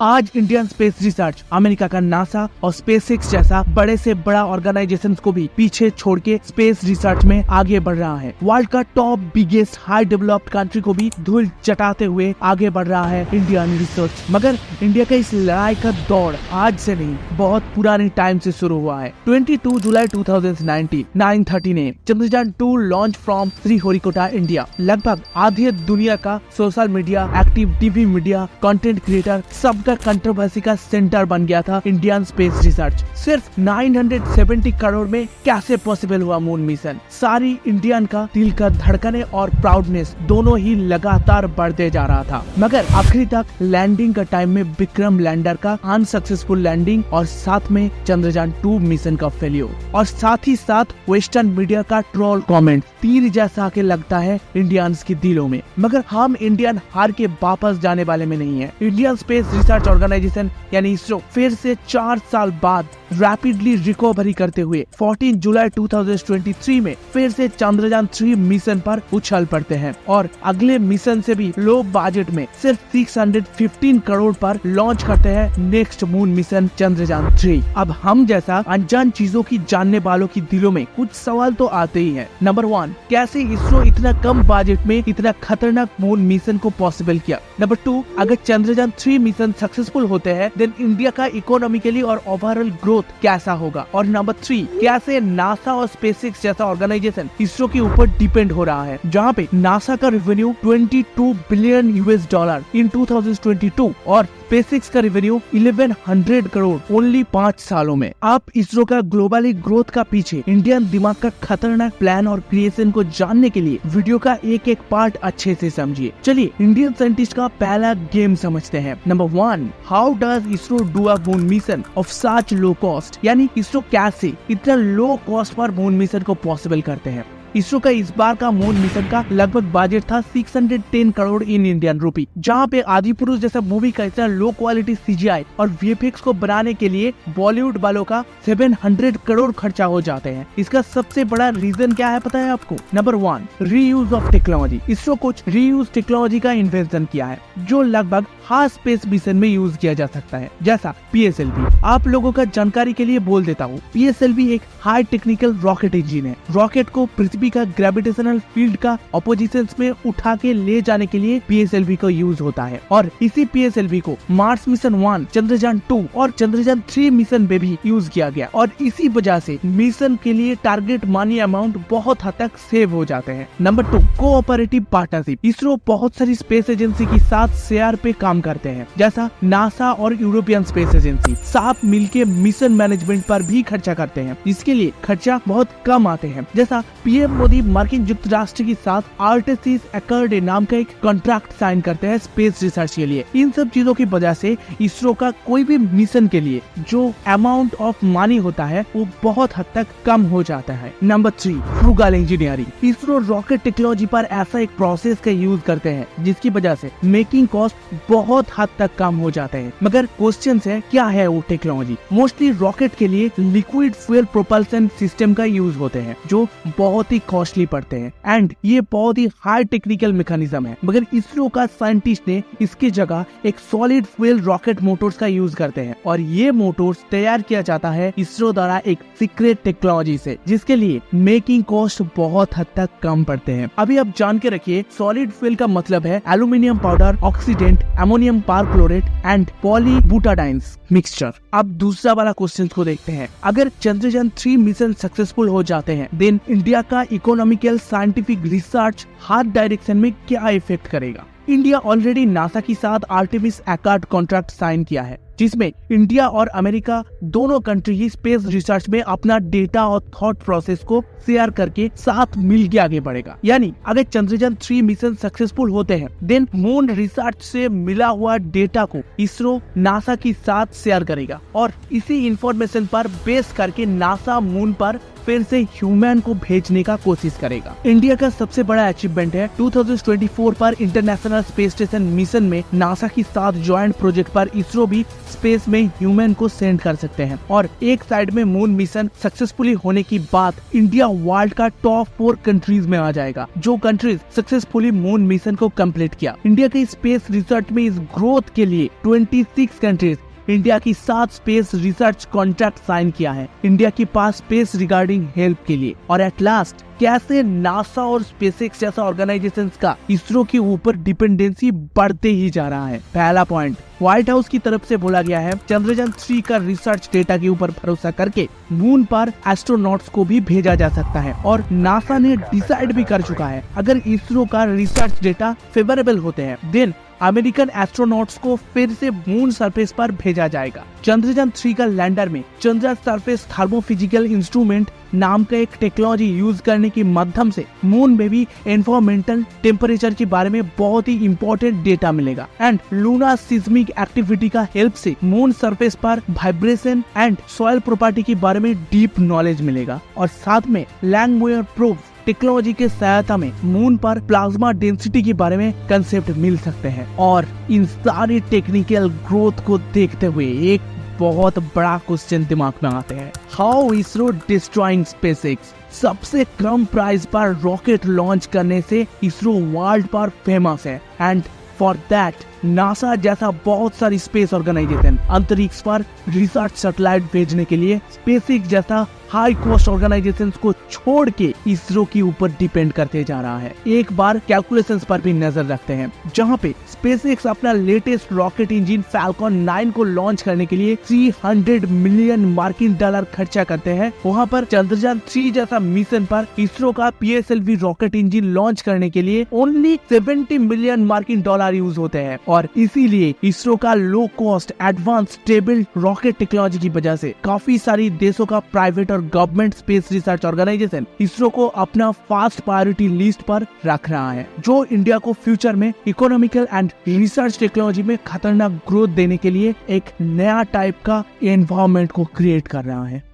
आज Indian space research, America का NASA और स्पेसएक्स जैसा बड़े से बड़ा ऑर्गेनाइजेशन को भी पीछे छोड़ के स्पेस रिसर्च में आगे बढ़ रहा है। वर्ल्ड का top biggest high developed country को भी धूल चटाते हुए आगे बढ़ रहा है इंडियन रिसर्च। मगर इंडिया का इस लड़ाई का दौड़ आज से नहीं, बहुत पुराने टाइम से शुरू हुआ है। 22 जुलाई 2019 9:30 ने Chandrayaan 2 launch from Sriharikota, India. लगभग आधी दुनिया का social media, active TV media, content creator सबका कंट्रोवर्सी का सेंटर बन गया था इंडियन स्पेस रिसर्च। सिर्फ 970 करोड़ में कैसे पॉसिबल हुआ मून मिशन? सारी इंडियन का दिल का धड़कने और प्राउडनेस दोनों ही लगातार बढ़ते जा रहा था। मगर आखिरी तक लैंडिंग का टाइम में विक्रम लैंडर का अनसक्सेसफुल लैंडिंग और साथ में चंद्रयान 2 मिशन का फेल्योर और साथ ही साथ वेस्टर्न मीडिया का ट्रोल कमेंट तीर जैसा आके लगता है इंडियंस के दिलों में। मगर हम इंडियन हार के वापस जाने वाले में नहीं है। इंडियन स्पेस रिसर्च ऑर्गेनाइजेशन यानी इसरो फिर से 4 साल बाद रैपिडली रिकवरी करते हुए 14 जुलाई 2023 में फिर से चंद्रयान 3 मिशन पर उछल पड़ते हैं और अगले मिशन से भी लो बजट में सिर्फ 615 करोड़ पर लॉन्च करते हैं नेक्स्ट मून मिशन चंद्रयान 3। अब हम जैसा अनजान चीजों की जानने वालों की दिलों में कुछ सवाल तो आते ही हैं। नंबर 1, कैसे इसरो इतना कम बजट में इतना खतरनाक मून मिशन को पॉसिबल किया? नंबर 2, अगर चंद्रयान 3 मिशन सक्सेसफुल होते हैं देन इंडिया का इकोनॉमिकली और ओवरऑल ग्रोथ कैसा होगा? और नंबर 3, कैसे नासा और स्पेसएक्स जैसा ऑर्गेनाइजेशन इसरो के ऊपर डिपेंड हो रहा है, जहाँ पे नासा का रेवेन्यू 22 बिलियन $US इन 2022 और स्पेसएक्स का रेवेन्यू 1100 करोड़ ओनली 5 सालों में। आप इसरो का ग्लोबली ग्रोथ का पीछे इंडियन दिमाग का खतरनाक प्लान और क्रिएशन को जानने के लिए वीडियो का एक एक पार्ट अच्छे से समझिए। चलिए इंडियन साइंटिस्ट का पहला गेम समझते हैं। Number 1, how does ISRO do a moon mission of such low cost? यानी इसरो कैसे इतना low cost per moon mission को पॉसिबल करते हैं? इसरो का इस बार का मून मिशन का लगभग बजट था 610 करोड़ इन इंडियन रुपी, जहाँ पे आदिपुरुष जैसा मूवी का इतना लो क्वालिटी CGI और VFX को बनाने के लिए बॉलीवुड वालों का 700 करोड़ खर्चा हो जाते हैं। इसका सबसे बड़ा रीजन क्या है पता है आपको? Number 1, reuse of technology. ISRO कुछ रीयूज टेक्नोलॉजी का इन्वेंशन किया है जो लगभग हर स्पेस मिशन में यूज किया जा सकता है, जैसा PSLV। आप लोगों का जानकारी के लिए बोल देता हूँ, PSLV एक हाई टेक्निकल रॉकेट इंजन है। रॉकेट को पृथ्वी का ग्रेविटेशनल फील्ड का ऑपोजिशन में उठा के ले जाने के लिए PSLV का यूज होता है और इसी PSLV को मार्स मिशन 1, चंद्रयान 2 और चंद्रयान 3 मिशन में भी यूज किया गया और इसी वजह से मिशन के लिए टारगेट मनी अमाउंट बहुत हद तक सेव हो जाते हैं। Number 2, cooperative partnership. इसरो बहुत सारी स्पेस एजेंसी के साथ शेयर पे काम करते हैं, जैसा नासा और यूरोपियन स्पेस एजेंसी साथ मिलके मिशन मैनेजमेंट पर भी खर्चा करते हैं। इसके लिए खर्चा बहुत कम आते हैं, जैसा PM मोदी मार्किन युक्त राष्ट्र के साथ आर्टेसिस एकॉर्ड नाम का एक कॉन्ट्रैक्ट साइन करते हैं स्पेस रिसर्च के लिए। इन सब चीजों की वजह से इसरो का कोई भी मिशन के लिए जो अमाउंट ऑफ मनी होता है वो बहुत हद तक कम हो जाता है। Number 3, frugal engineering. ISRO rocket technology पर ऐसा एक प्रोसेस का यूज करते हैं जिसकी वजह से मेकिंग कॉस्ट बहुत हद तक कम हो जाते हैं। मगर क्वेश्चन है क्या है वो टेक्नोलॉजी? मोस्टली रॉकेट के लिए लिक्विड फ्यूल प्रोपल्शन सिस्टम का यूज होते हैं जो बहुत ही कॉस्टली पड़ते हैं एंड ये बहुत ही हाई टेक्निकल मैकेनिज्म है। मगर इसरो का साइंटिस्ट ने इसकी जगह एक सॉलिड फ्यूल रॉकेट मोटर्स का यूज करते हैं और ये मोटर्स तैयार किया जाता है इसरो द्वारा एक सीक्रेट टेक्नोलॉजी से, जिसके लिए मेकिंग कॉस्ट बहुत हद तक कम पड़ते हैं। अभी आप जान के रखिए, सॉलिड फ्यूल का मतलब है aluminium powder, oxidant, ammonium perchlorate and polybutadienes mixture. अब दूसरा वाला क्वेश्चन को देखते हैं। अगर चंद्रयान 3 मिशन सक्सेसफुल हो जाते हैं देन इंडिया का इकोनॉमिकल साइंटिफिक रिसर्च हर डायरेक्शन में क्या इफेक्ट करेगा? इंडिया ऑलरेडी नासा के साथ आर्टेमिस एकॉर्ड कॉन्ट्रैक्ट साइन किया है, जिसमें इंडिया और अमेरिका दोनों कंट्री ही स्पेस रिसर्च में अपना डेटा और थॉट प्रोसेस को शेयर करके साथ मिलके आगे बढ़ेगा। यानी अगर चंद्रयान 3 मिशन सक्सेसफुल होते हैं देन मून रिसर्च से मिला हुआ डेटा को इसरो नासा के साथ शेयर करेगा और इसी इंफॉर्मेशन पर बेस करके नासा मून पर फिर से ह्यूमन को भेजने का कोशिश करेगा। इंडिया का सबसे बड़ा अचीवमेंट है 2024 पर इंटरनेशनल स्पेस स्टेशन मिशन में नासा के साथ ज्वाइंट प्रोजेक्ट पर इसरो भी स्पेस में ह्यूमन को सेंड कर सकते हैं। और एक साइड में मून मिशन सक्सेसफुली होने की बात इंडिया वर्ल्ड का टॉप 4 कंट्रीज में आ जाएगा, जो कंट्रीज सक्सेसफुली मून मिशन को कंप्लीट किया। इंडिया के स्पेस रिसर्च में इस ग्रोथ के लिए 26 कंट्रीज इंडिया की 7 स्पेस रिसर्च कॉन्ट्रैक्ट साइन किया है इंडिया के पास स्पेस रिगार्डिंग हेल्प के लिए। और एट लास्ट कैसे नासा और स्पेसएक्स जैसा ऑर्गेनाइजेशंस का इसरो के ऊपर डिपेंडेंसी बढ़ते ही जा रहा है। पहला पॉइंट व्हाइट हाउस की तरफ से बोला गया है, चंद्रयान 3 का रिसर्च डेटा के ऊपर भरोसा करके मून पर एस्ट्रोनॉट्स को भी भेजा जा सकता है। और नासा ने डिसाइड भी कर चुका है, अगर इसरो का रिसर्च डेटा फेवरेबल होते हैं देन अमेरिकन एस्ट्रोनॉट्स को फिर से मून सरफेस पर भेजा जाएगा। चंद्रयान 3 का लैंडर में चंद्र सरफेस थर्मोफिजिकल इंस्ट्रूमेंट नाम का एक टेक्नोलॉजी यूज करने के माध्यम से मून में भी एनवायरमेंटल टेम्परेचर के बारे में बहुत ही इंपॉर्टेंट डेटा मिलेगा। एंड लूना सिस्मिक एक्टिविटी का हेल्प से मून सरफेस पर वाइब्रेशन एंड सॉइल प्रॉपर्टी के बारे में डीप नॉलेज मिलेगा। और साथ में लैंगमुयर प्रोब टेक्नोलॉजी के सहायता में मून पर प्लाज्मा डेंसिटी के बारे में कंसेप्ट मिल सकते हैं। और इन सारी टेक्निकल ग्रोथ को देखते हुए एक बहुत बड़ा क्वेश्चन दिमाग में आते हैं, हाउ इसरो डिस्ट्रॉइंग स्पेसएक्स। सबसे कम प्राइस पर रॉकेट लॉन्च करने से इसरो वर्ल्ड पर फेमस है। एंड फॉर दैट नासा जैसा बहुत सारी स्पेस ऑर्गेनाइजेशन अंतरिक्ष पर रिसर्च सैटेलाइट भेजने के लिए स्पेसएक्स जैसा हाई कॉस्ट ऑर्गेनाइजेशंस को छोड़ के इसरो के ऊपर डिपेंड करते जा रहा है। एक बार कैलकुलेशंस पर भी नजर रखते हैं, जहां पे स्पेसएक्स अपना लेटेस्ट रॉकेट इंजन फैल्कन 9 को लॉन्च करने के लिए 300 मिलियन मार्किन डॉलर खर्चा करते हैं, वहां पर चंद्रयान 3 जैसा मिशन पर इसरो का PSLV रॉकेट इंजन लॉन्च करने के लिए ओनली 70 मिलियन मार्किन डॉलर यूज होते हैं। और इसीलिए इसरो का low cost advance stable rocket technology की वजह से काफी सारी देशों का प्राइवेट और government space research organisation ISRO को अपना फास्ट प्रायोरिटी लिस्ट पर रख रहा है, जो इंडिया को फ्यूचर में इकोनॉमिकल एंड रिसर्च टेक्नोलॉजी में खतरनाक ग्रोथ देने के लिए एक नया टाइप का एनवायरनमेंट को क्रिएट कर रहा है।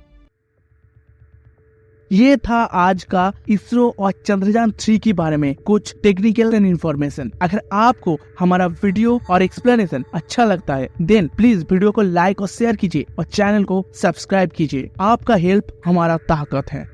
ये था आज का इसरो और चंद्रयान 3 के बारे में कुछ टेक्निकल इन्फॉर्मेशन। अगर आपको हमारा वीडियो और एक्सप्लेनेशन अच्छा लगता है देन प्लीज वीडियो को लाइक और शेयर कीजिए और चैनल को सब्सक्राइब कीजिए। आपका हेल्प हमारा ताकत है।